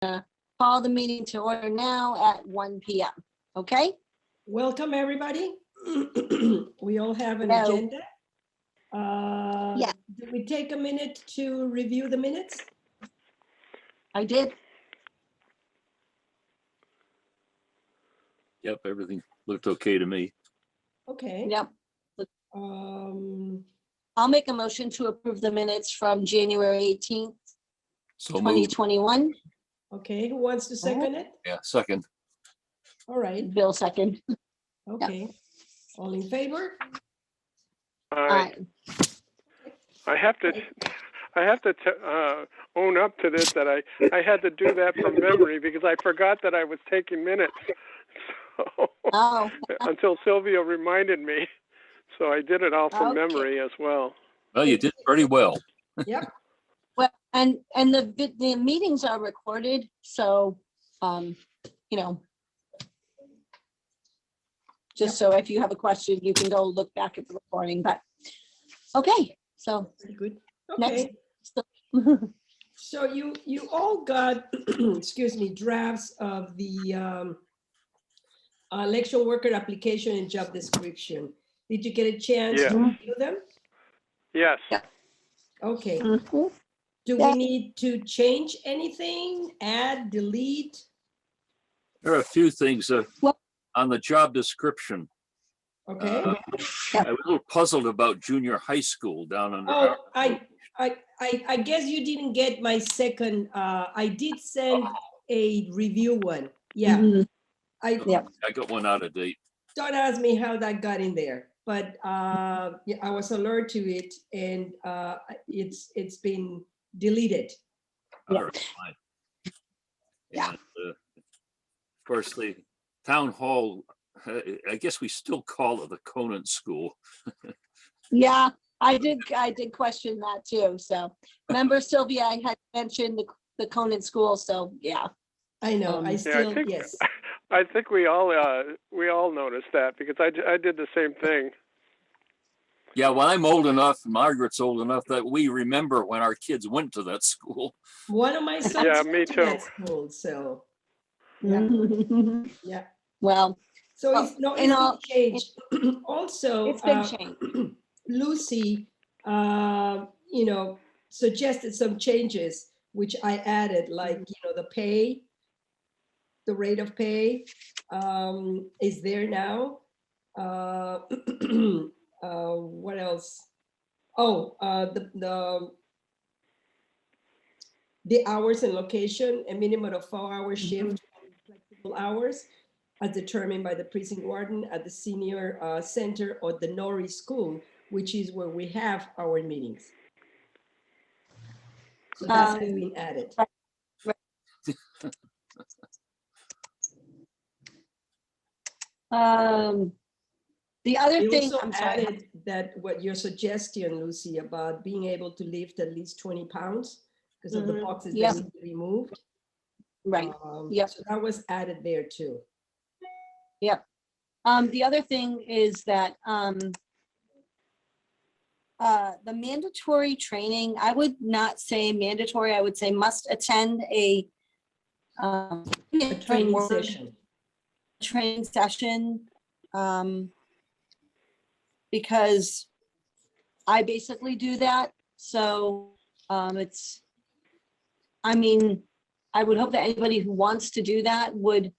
call the meeting to order now at 1 p.m. Okay? Welcome, everybody. We all have an Hello. agenda. Yeah. Did we take a minute to review the minutes? I did. Yep, everything looked okay to me. Okay. Yep. Um, I'll make a motion to approve the minutes from January 18th, So moved. 2021. okay, who wants to second it? Yeah, second. All right, Bill second. okay. All in favor? Aye. I have to own up to this, that I had to do that from memory because I forgot that I was taking minutes. So, Oh, until Sylvia reminded me. So I did it all from Okay. memory as well. Well, you did pretty well. Yep, well, and the meetings are recorded, so, you know, just so if you have a question, you can go look back at the recording, but, okay, so very good. next. Okay, so you all got, excuse me, drafts of the election worker application and job description. Did you get a chance to Yeah. review them? Yes. Okay, Mhm. do Yeah. we need to change anything, add, delete? There are a few things Well- on the job description. Okay. I'm a little puzzled about junior high school down under. Oh, I guess you didn't get my second, I did send a review one. Yeah, Mhm. I, I got one out of date. don't ask me how that got in there, but yeah, I was alert to it and it's been deleted. All right, fine. Yeah. And, of course, the town hall, I guess we still call it the Conant School. Yeah, I did question that too, so, remember Sylvia, I had mentioned the Conant School, so, yeah. I know, I Yeah, I still, think- yes. I think we all noticed that because I did the same thing. Yeah, well, I'm old enough, Margaret's old enough that we remember when our kids went to that school. One of my sons Yeah, went me to too. that school, so, yeah, yeah. Well, So Oh, it's, no, and it's all- been changed. Also, it's been changed. Lucy, you know, suggested some changes, which I added, like, you know, the pay, the rate of pay is there now. What else? Oh, the hours and location, a minimum of 4-hour shift, flexible hours, as determined by the precinct warden at the senior center or the Norris School, which is where we have our meetings. So that has been added. The other We thing, also I'm sorry, added that what your suggestion, Lucy, about being able to lift at least 20 pounds because of the Mhm. boxes Yep. that need to be moved. right, Yep. So that was added there too. yep. The other thing is that, the mandatory training, I would not say mandatory, I would say must attend a A training session. training session, because I basically do that, so, it's, I mean, I would hope that anybody who wants to do that would,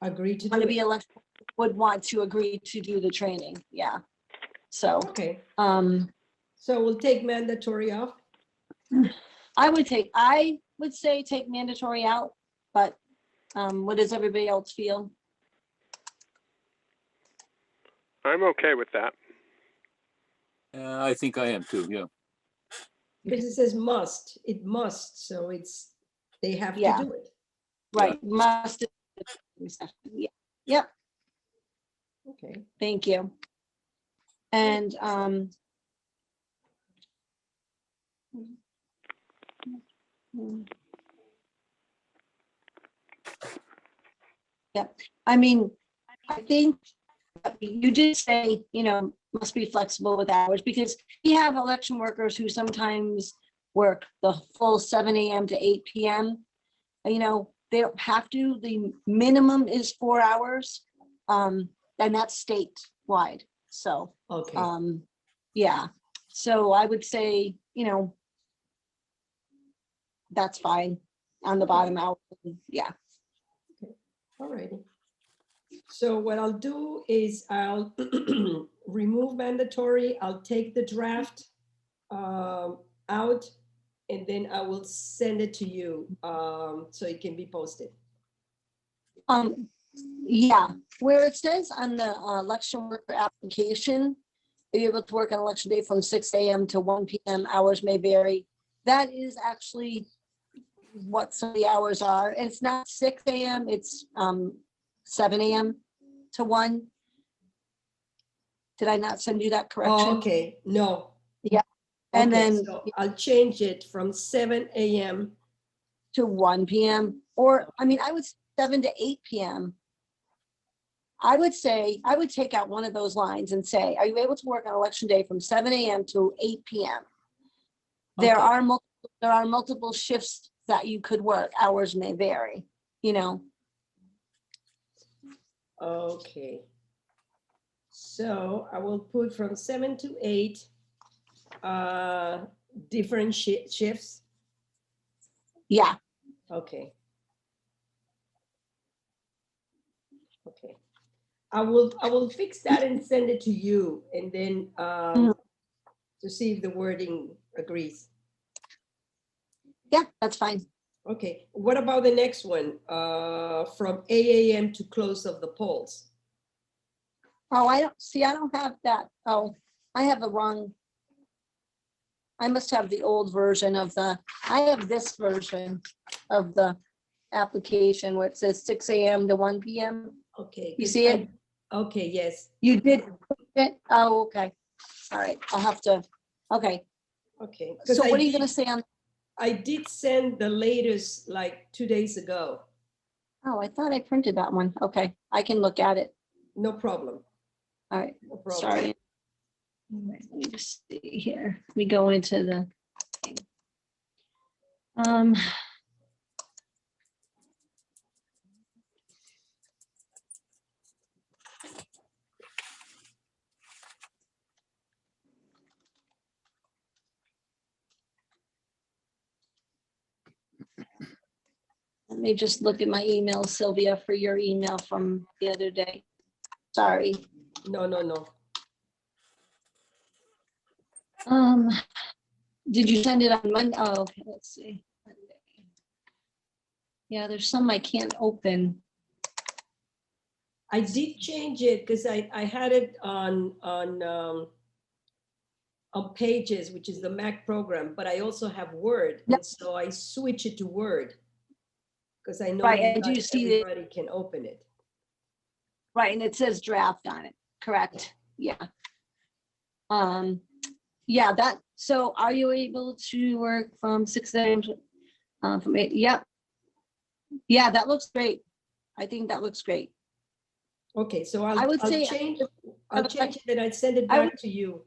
Agree to want do to be it. elected, would want to agree to do the training, yeah. So, Okay, so we'll take mandatory off. I would say take mandatory out, but, what does everybody else feel? I'm okay with that. I think I am too, yeah. Because it says must, it must, so it's, they have to Yeah. do it. Right, must. Yeah, yep, Okay, thank you. And, yeah, I mean, I think you did say, you know, must be flexible with hours, because we have election workers who sometimes work the full 7 a.m. to 8 p.m. you know, they don't have to, the minimum is 4 hours. And that's statewide, so, Okay, yeah. So I would say, you know, that's fine on the bottom out, yeah. all righty. So what I'll do is I'll remove mandatory, I'll take the draft out, and then I will send it to you so it can be posted. Yeah, where it says on the election worker application, are you able to work on election day from 6 a.m. to 1 p.m. Hours may vary. That is actually what some of the hours are. And it's not 6 a.m., it's 7 a.m. to 1. Did I not send you that correction? Oh, okay, no. Yeah. And Okay, then so I'll change it from 7 a.m. to 1 p.m. Or, I mean, I would 7 to 8 p.m. I would say, I would take out one of those lines and say, are you able to work on election day from 7 a.m. to 8 p.m.? There Okay. are multiple shifts that you could work. Hours may vary, you know. Okay. So I will put from 7 to 8, different shifts. Yeah, Okay. Okay. I will fix that and send it to you, and then to see if the wording agrees. yeah, that's fine. Okay, what about the next one? From 8 a.m. to close of the polls. Oh, I don't have that. Oh, I have the wrong. I must have the old version of I have this version of the application where it says 6 a.m. to 1 p.m. Okay. You 'cause see it? Okay, yes. You did it? Oh, okay. All right, I'll have to, okay. Okay. 'Cause So what are you gonna say on, I did send the latest like 2 days ago. oh, I thought I printed that one. Okay, I can look at it. No problem. All right, No problem. sorry. All right, let me just see here. We go into the. Let me just look at my email, Sylvia, for your email from the other day. Sorry. No, no, no. Did you send it on Monday? Oh, okay, let's see. Monday. Yeah, there's some I can't open. I did change it because I had it on Pages, which is the Mac program, but I also have Word. Yep. And so I switch it to Word because I know Right, that and do you not see it? everybody can open it. Right, and it says draft on it, correct? Yeah. Yeah, so are you able to work from 6 a.m. From 8? Yep. Yeah, that looks great. I think that looks great. Okay, so I would I'll say- change it and I send it I back to you.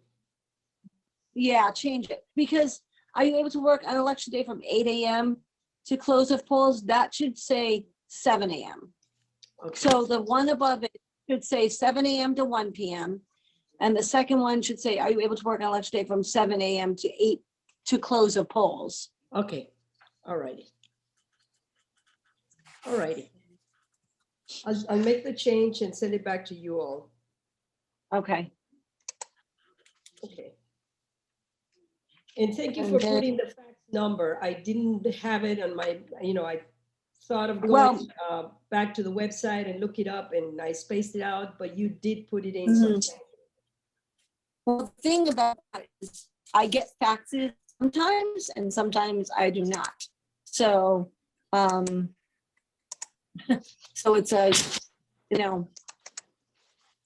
Yeah, change it, because are you able to work on election day from 8 a.m. to close of polls? That should say 7 a.m. Okay. So the one above it should say 7 a.m. to 1 p.m. And the second one should say, are you able to work on election day from 7 a.m. to 8 to close of polls? Okay, all righty. All righty. I'll make the change and send it back to you all. Okay. Okay. And thank you And for then- putting the fax number. I didn't have it on my, I thought of Well- going back to the website and look it up, and I spaced it out, but you did put it in. So Mhm. Well, the thing about that is I get faxes sometimes and sometimes I do not. So, so it's a,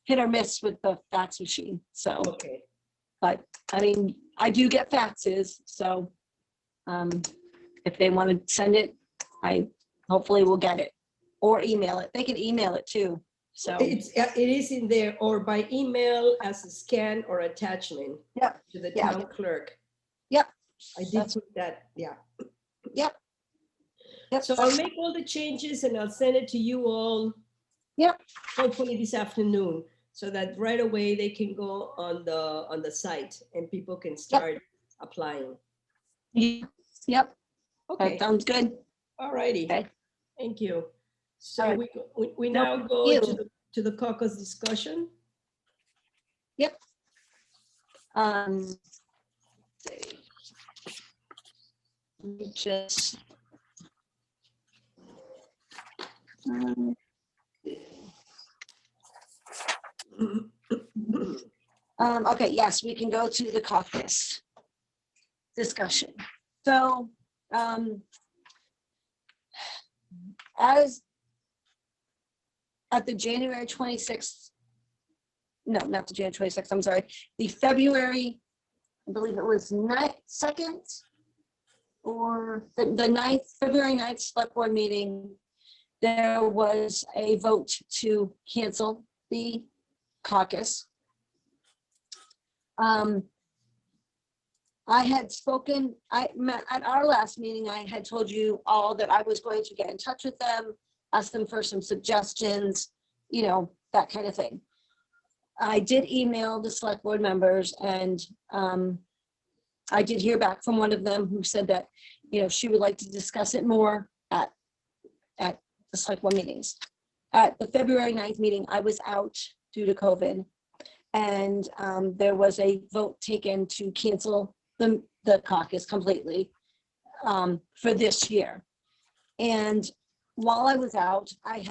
hit or miss with the fax machine. So, okay. but I mean, I do get faxes. So, if they want to send it, I hopefully will get it, or email it. They can email it too. So It is in there, or by email as a scan or attachment. Yep. To the Yeah. town clerk. Yep. I did That's- put that, yeah. Yep. Yep. So I'll make all the changes and I'll send it to you all. Yep. Hopefully this afternoon, so that right away they can go on the site and people can start applying. Yep, Okay, that sounds good. all righty. Okay. Thank you. All So right. we No, now go you. to the caucus discussion. Let's see. Let me just. Okay, yes, we can go to the caucus discussion. So, as at the January 26th, no, not the January 26th, I'm sorry, the February, I believe it was 2nd or the 9th, February 9th select board meeting, there was a vote to cancel the caucus. I had spoken, at our last meeting, I had told you all that I was going to get in touch with them, ask them for some suggestions, you know, that kind of thing. I did email the select board members, and I did hear back from one of them who said that, you know, she would like to discuss it more at the select board meetings. At the February 9th meeting, I was out due to COVID, and there was a vote taken to cancel the caucus completely for this year. And while I was out, I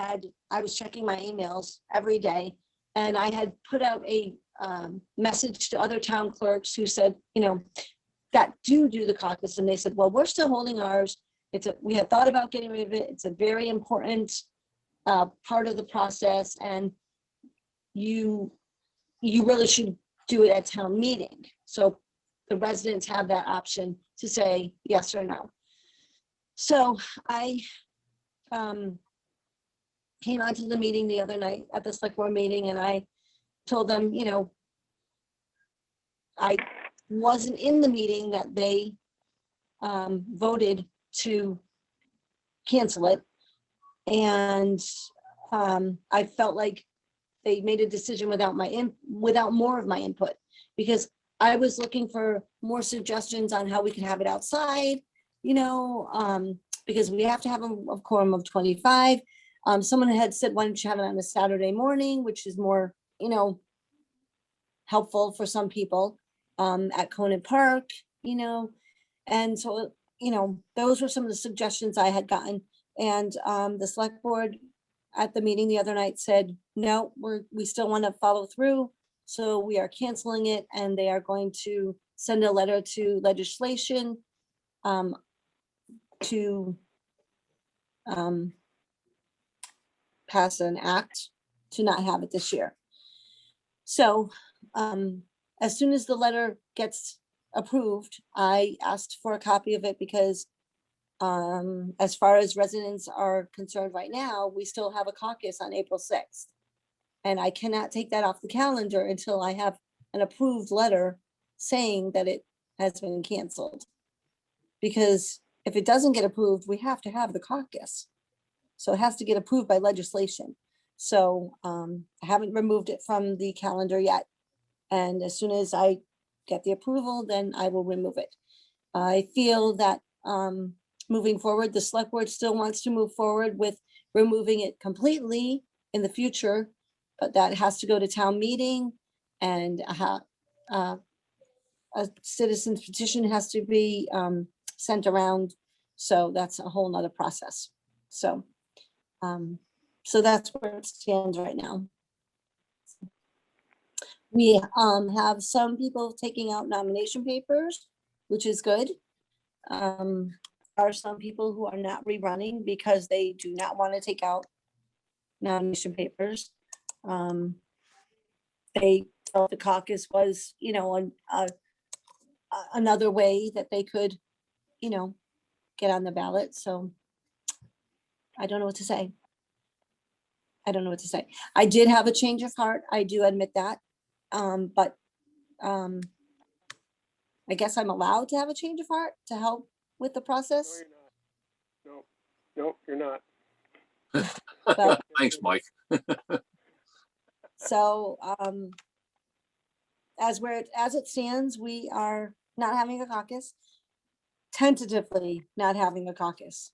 was checking my emails every day, and I had put out a message to other town clerks who said, you know, that do the caucus, and they said, well, we're still holding ours. We had thought about getting rid of it. It's a very important part of the process, and you really should do it at town meeting. So the residents have that option to say yes or no. So I came out to the meeting the other night at the select board meeting, and I told them, you know, I wasn't in the meeting that they voted to cancel it. And I felt like they made a decision without more of my input, because I was looking for more suggestions on how we could have it outside, you know, because we have to have a quorum of 25. Someone had said, why don't you have it on a Saturday morning, which is more, you know, helpful for some people at Conant Park, you know. And so, you know, those were some of the suggestions I had gotten. And the select board at the meeting the other night said, no, we still want to follow through. So we are canceling it, and they are going to send a letter to legislation to pass an act to not have it this year. So as soon as the letter gets approved, I asked for a copy of it, because as far as residents are concerned right now, we still have a caucus on April 6th. And I cannot take that off the calendar until I have an approved letter saying that it has been canceled. Because if it doesn't get approved, we have to have the caucus. So it has to get approved by legislation. So I haven't removed it from the calendar yet. And as soon as I get the approval, then I will remove it. I feel that moving forward, the select board still wants to move forward with removing it completely in the future, but that has to go to town meeting, and a citizen's petition has to be sent around. So that's a whole nother process. So that's where it stands right now. We have some people taking out nomination papers, which is good. Are some people who are not rerunning because they do not want to take out nomination papers. They felt the caucus was, you know, another way that they could, you know, get on the ballot. So I don't know what to say. I don't know what to say. I did have a change of heart. I do admit that. But I guess I'm allowed to have a change of heart to help with the No, process. you're not. No. Nope, you're not. Well, Thanks, Mike. so, as it stands, we are not having a caucus, tentatively not having a caucus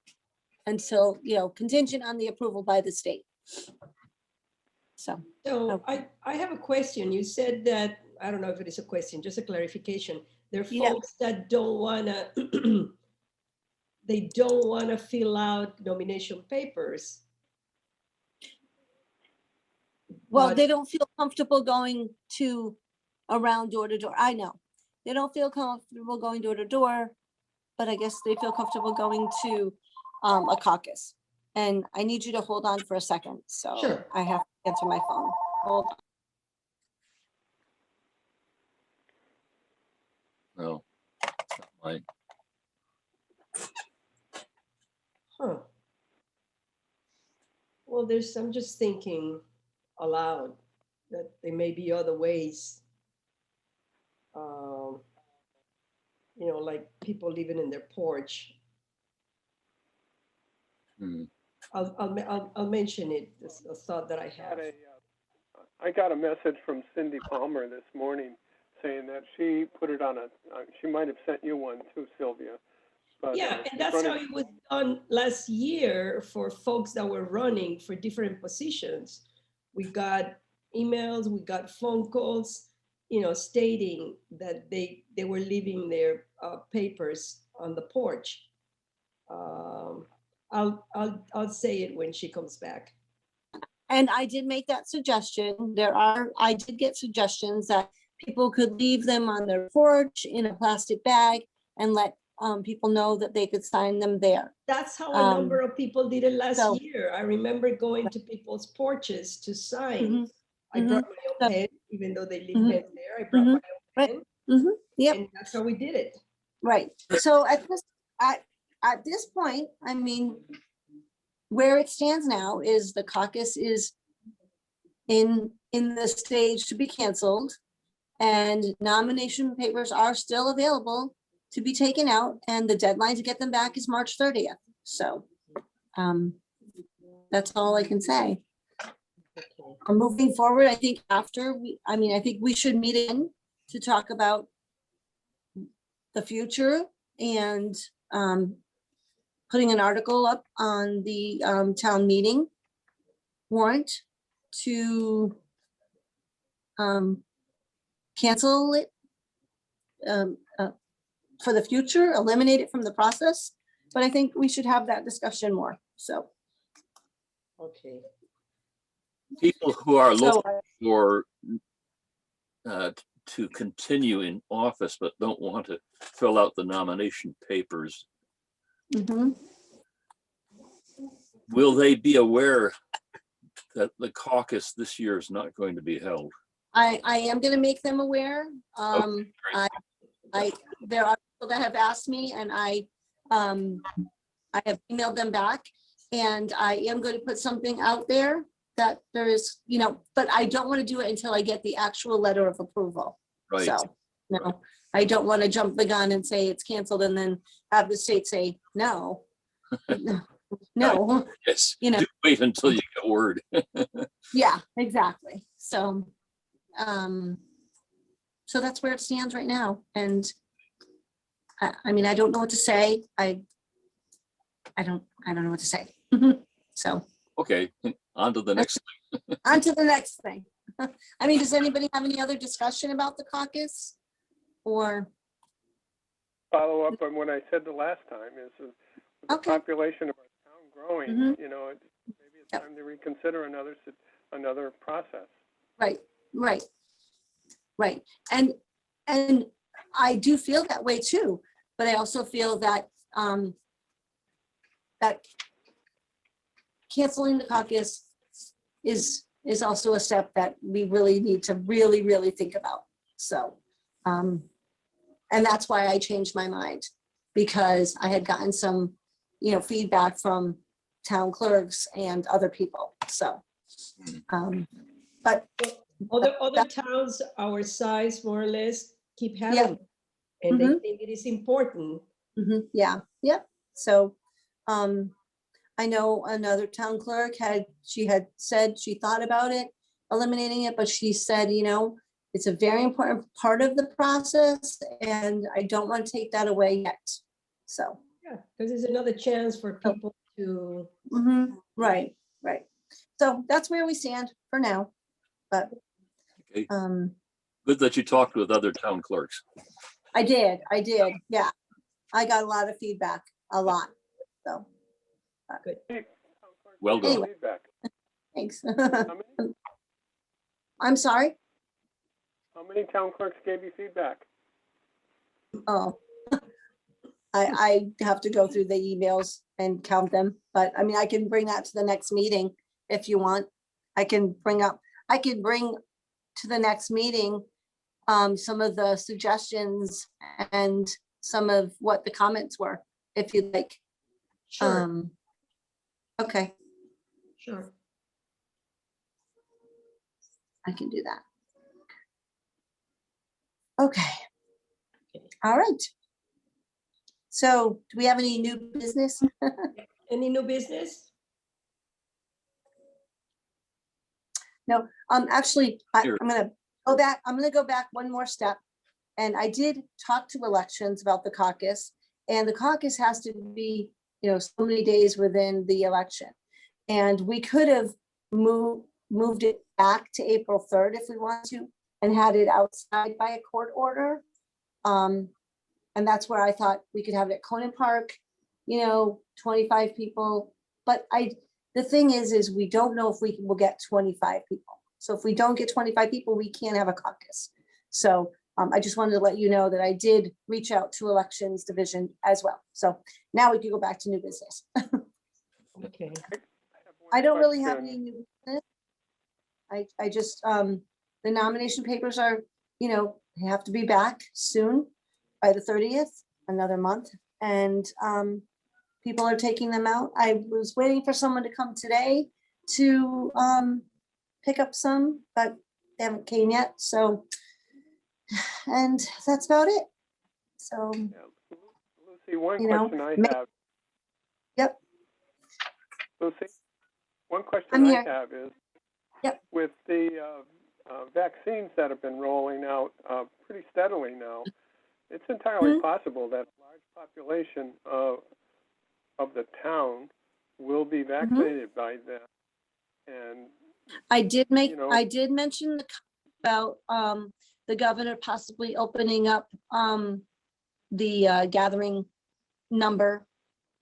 until, contingent on the approval by the state. So, So I have a question. You said that, I don't know if it is a question, just a clarification. There are Yeah. folks that don't wanna, they don't wanna fill out nomination papers. well, but- they don't feel comfortable going around door to door. I know. They don't feel comfortable going door to door, but I guess they feel comfortable going to a caucus. And I need you to hold on for a second. So Sure. I have to answer my phone. Hold on. No, it's not mine. Huh. Well, I'm just thinking aloud that there may be other ways. Like people living in their porch. Hmm. I'll mention it, it's a thought that I have. I got a message from Cindy Palmer this morning saying that she put it on she might have sent you one too, Sylvia. But, Yeah, she's and that's running- how it was done last year for folks that were running for different positions. We got emails, we got phone calls, stating that they were leaving their papers on the porch. I'll say it when she comes back. And I did make that suggestion. I did get suggestions that people could leave them on their porch in a plastic bag and let people know that they could sign them there. That's how a number of people did it last so- year. I remember going to people's porches to sign. Mhm, I mhm. brought my So- own pen, even though they leave Mhm, pens there. I brought mhm. my own Right. pen, Yep. and that's how we did it. Right. So at this point, I mean, where it stands now is the caucus is in the stage to be canceled, and nomination papers are still available to be taken out, and the deadline to get them back is March 30th. So that's all I can say. Okay. Moving forward, I think I think we should meet in to talk about the future and putting an article up on the town meeting warrant to cancel it for the future, eliminate it from the process. But I think we should have that discussion more. So, Okay. People who are so looking for to continue in office but don't want to fill out the nomination papers, mhm. will they be aware that the caucus this year is not going to be held? I am going to make them aware. great. There are people that have asked me, and I have emailed them back, and I am going to put something out there that there is, but I don't want to do it until I get the actual letter of approval. Right. So, no, I don't want to jump the gun and say it's canceled and then have the state say, no. No, Yes. You know. Do wait until you get word. yeah, exactly. So, so that's where it stands right now. And I mean, I don't know what to say. I don't know what to say. So Okay, on to the next. on to the next thing. I mean, does anybody have any other discussion about the caucus? Or, Follow up on what I said the last time is with the Okay. population of our town growing, Mhm. maybe it's Yep. time to reconsider another process. right. And I do feel that way too, but I also feel that, that canceling the caucus is also a step that we really need to really think about. So, and that's why I changed my mind, because I had gotten some, feedback from town clerks and other people. So, but Other towns our size, more or less, keep having, it, and they think it is important. yeah, yep. So, I know another town clerk she had said she thought about it, eliminating it, but she said, it's a very important part of the process and I don't want to take that away yet. So. Yeah, because it's another chance for people to. Right. So that's where we stand for now, but. Okay. Good that you talked with other town clerks. I did, yeah. I got a lot of feedback, a lot, so. Well done. Anyway. Feedback. Thanks. How many, I'm sorry? how many town clerks gave you feedback? Oh. I have to go through the emails and count them, but I mean, I can bring that to the next meeting if you want. I can bring to the next meeting some of the suggestions and some of what the comments were, if you'd like. Sure, Okay, sure. I can do that. Okay. All right. So do we have any new business? Any new business? No, actually, Here. I'm gonna go back one more step. And I did talk to elections about the caucus, and the caucus has to be, so many days within the election. And we could have moved it back to April 3rd if we want to, and had it outside by a court order. And that's where I thought we could have it at Conan Park, 25 people. But the thing is we don't know if we will get 25 people. So if we don't get 25 people, we can't have a caucus. So I just wanted to let you know that I did reach out to elections division as well. So now we can go back to new business. Okay. I don't really have any new business. I just, the nomination papers are, they have to be back soon by the 30th, another month. And people are taking them out. I was waiting for someone to come today to pick up some, but they haven't came yet. So, and that's about it. So, Yeah. Lucy, one You know, question I ma- have. Yep. Lucy, one question I'm I here. have is, Yep. with the vaccines that have been rolling out pretty steadily now, it's entirely Mhm. possible that a large population of the town will be vaccinated by then. And I did I mention about the governor possibly opening up the gathering number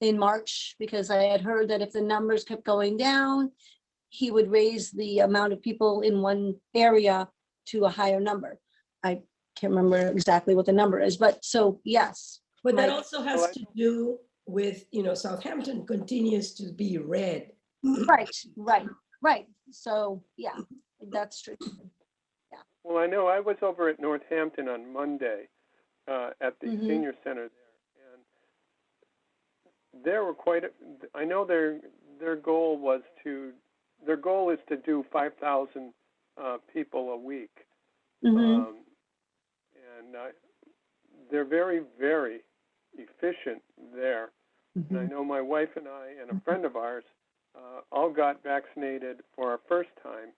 in March, because I had heard that if the numbers kept going down, he would raise the amount of people in one area to a higher number. I can't remember exactly what the number is, but so yes. But that Right. also has to do with, Southampton continues to be red. Right. So yeah, that's true. Well, I know I was over at Northampton on Monday at the Mhm. senior center there, and there were I know their goal is to do 5,000 people a week, Mhm. and they're very, very efficient there. And I know my wife and I and a friend of ours all got vaccinated for our first time,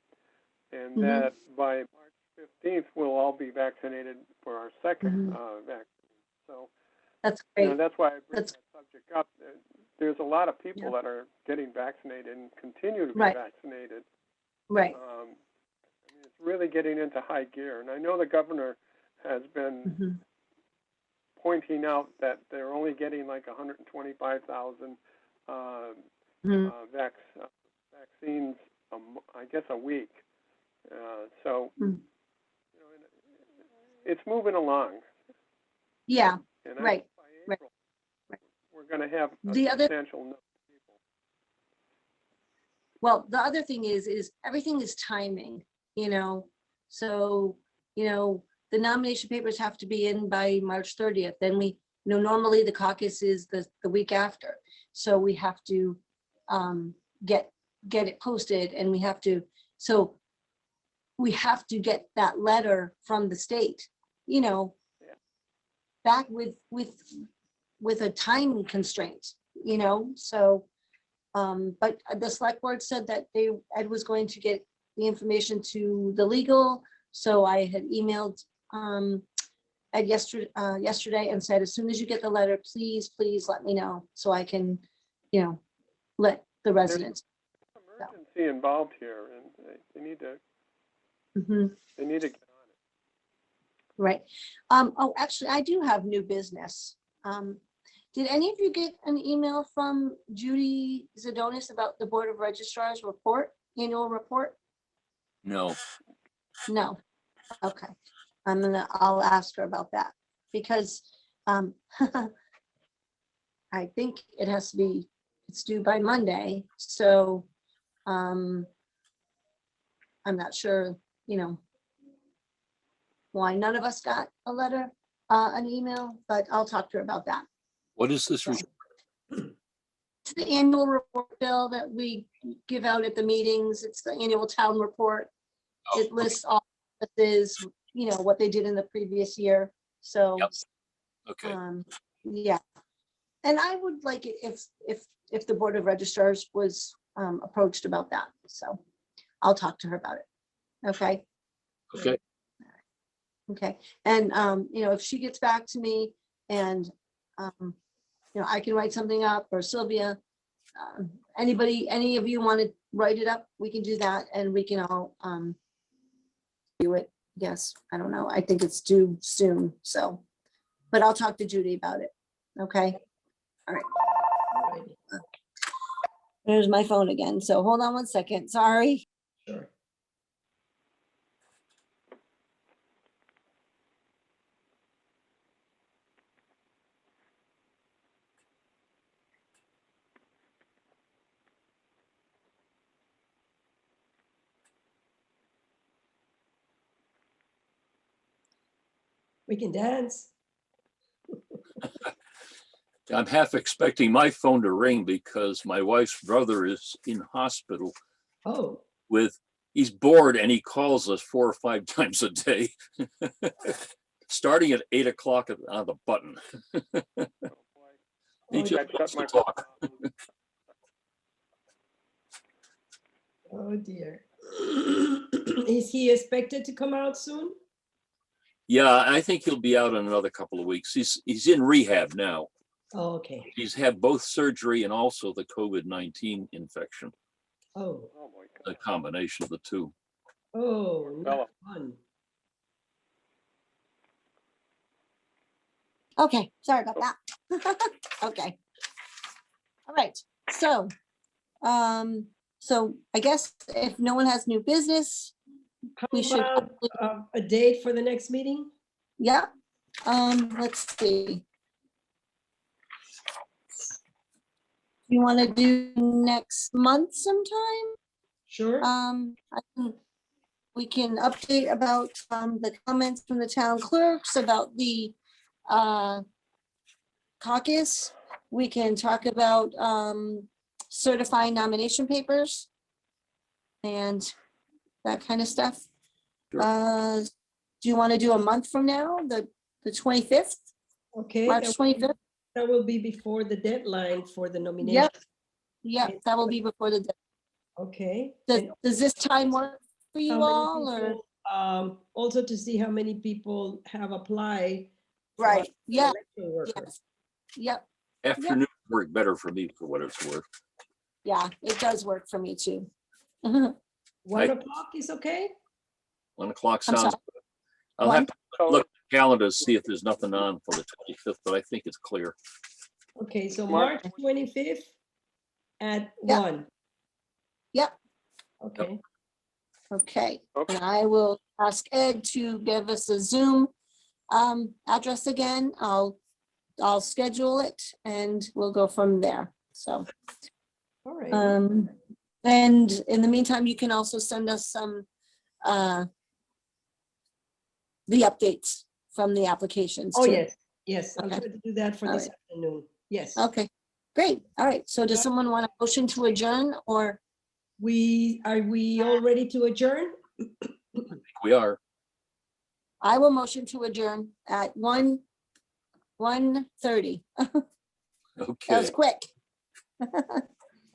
and Mhm. that by March 15th, we'll all be vaccinated for our second vaccine. So, That's great. that's why I bring That's- that subject up. There's a lot of people Yeah. that are getting vaccinated and continue to be Right. vaccinated. Right. I mean, it's really getting into high gear. And I know the governor has been Mhm. pointing out that they're only getting like 125,000 Mhm. vaccines, I guess, a week. So, Mm. it's moving along. Yeah, And I right. think by right, April, we're going to have a The other- substantial number of people. Well, the other thing is everything is timing, so, the nomination papers have to be in by March 30th. Then we, normally the caucus is the week after. So we have to get it posted, and we have to get that letter from the state, back with a time constraint, so But the select board said that Ed was going to get the information to the legal. So I had emailed Ed yesterday and said, as soon as you get the letter, please let me know so I can, let the residents. Emergency involved here, and they need to, Mhm. they need to get on it. Right. Oh, actually, I do have new business. Did any of you get an email from Judy Zadonis about the Board of Registrars annual report? No, No. Okay. I'll ask her about that because I think it's due by Monday. So I'm not sure, why none of us got a letter, an email, but I'll talk to her about that. what is this? It's the annual report, Bill, that we give out at the meetings. It's the annual town report. Oh, It lists all offices, what they did in the previous year. So, Yep. Okay, yeah. And I would like it if the Board of Registrars was approached about that. So I'll talk to her about it. Okay. okay. Okay. And, if she gets back to me and, I can write something up, or Sylvia, any of you want to write it up, we can do that and we can all do it. Yes, I don't know. I think it's due soon. So, but I'll talk to Judy about it. Okay. All right. Alrighty. There's my phone again. So hold on one second. Sorry. Sure. We can dance. I'm half expecting my phone to ring because my wife's brother is in hospital Oh, he's bored and he calls us 4 or 5 times a day. Starting at 8 o'clock on the button. Oh, boy. He Oh, just I shut wants to my talk. oh dear. Is he expected to come out soon? Yeah, I think he'll be out in another couple of weeks. He's in rehab now. Oh, okay. He's had both surgery and also the COVID-19 infection, Oh, Oh, my a God. combination of the two. oh, not Fella. fun. Okay. Sorry about that. Okay. All right. So, I guess if no one has new business, How we should, about a date for the next meeting? yeah. Let's see. You want to do next month sometime? Sure. We can update about the comments from the town clerks about the caucus. We can talk about certifying nomination papers and that kind of stuff. Sure. Do you want to do a month from now, the 25th, Okay. March 25th? That will be before the deadline for the nomination. Yep, that will be before the, Okay. does, And does this time work for how you many all or? people, also to see how many people have applied. for Right, yeah, election worker. yes, yep, Afternoon work better for me for what it's worth. yeah, it does work for me too. 1 Right. o'clock is okay? 1 o'clock I'm sounds sorry. good. I'll have to So, look at the calendar to see if there's nothing on for the 25th, but I think it's clear. Okay, so March- March 25th at Yeah. 1. Yep. Okay, Okay, Okay. and I will ask Ed to give us a Zoom address again. I'll schedule it and we'll go from there. So, all right. and in the meantime, you can also send us some the updates from the applications. Oh, too. yes, yes, I'll Okay. try to do that for All this afternoon. Yes. Okay, great. All right. So does someone want a motion to adjourn or? Are we all ready to adjourn? We are. I will motion to adjourn at 1:30. That was Okay. quick.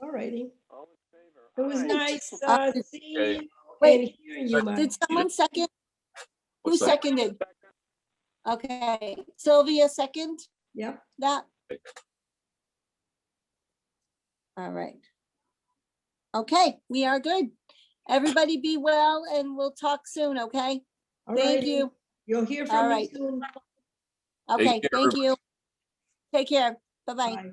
All All righty. All in favor? It was Aye. nice Aye. seeing Okay. you and Wait, hearing you, Mike. did someone second? Who What's that? seconded? Okay, Sylvia second Yep. that? All right. Okay, we are good. Everybody be well and we'll talk soon, okay? All Thank righty. you. You'll hear All from me right. soon. Okay, care, thank you. Take care. Bye-bye. Bye.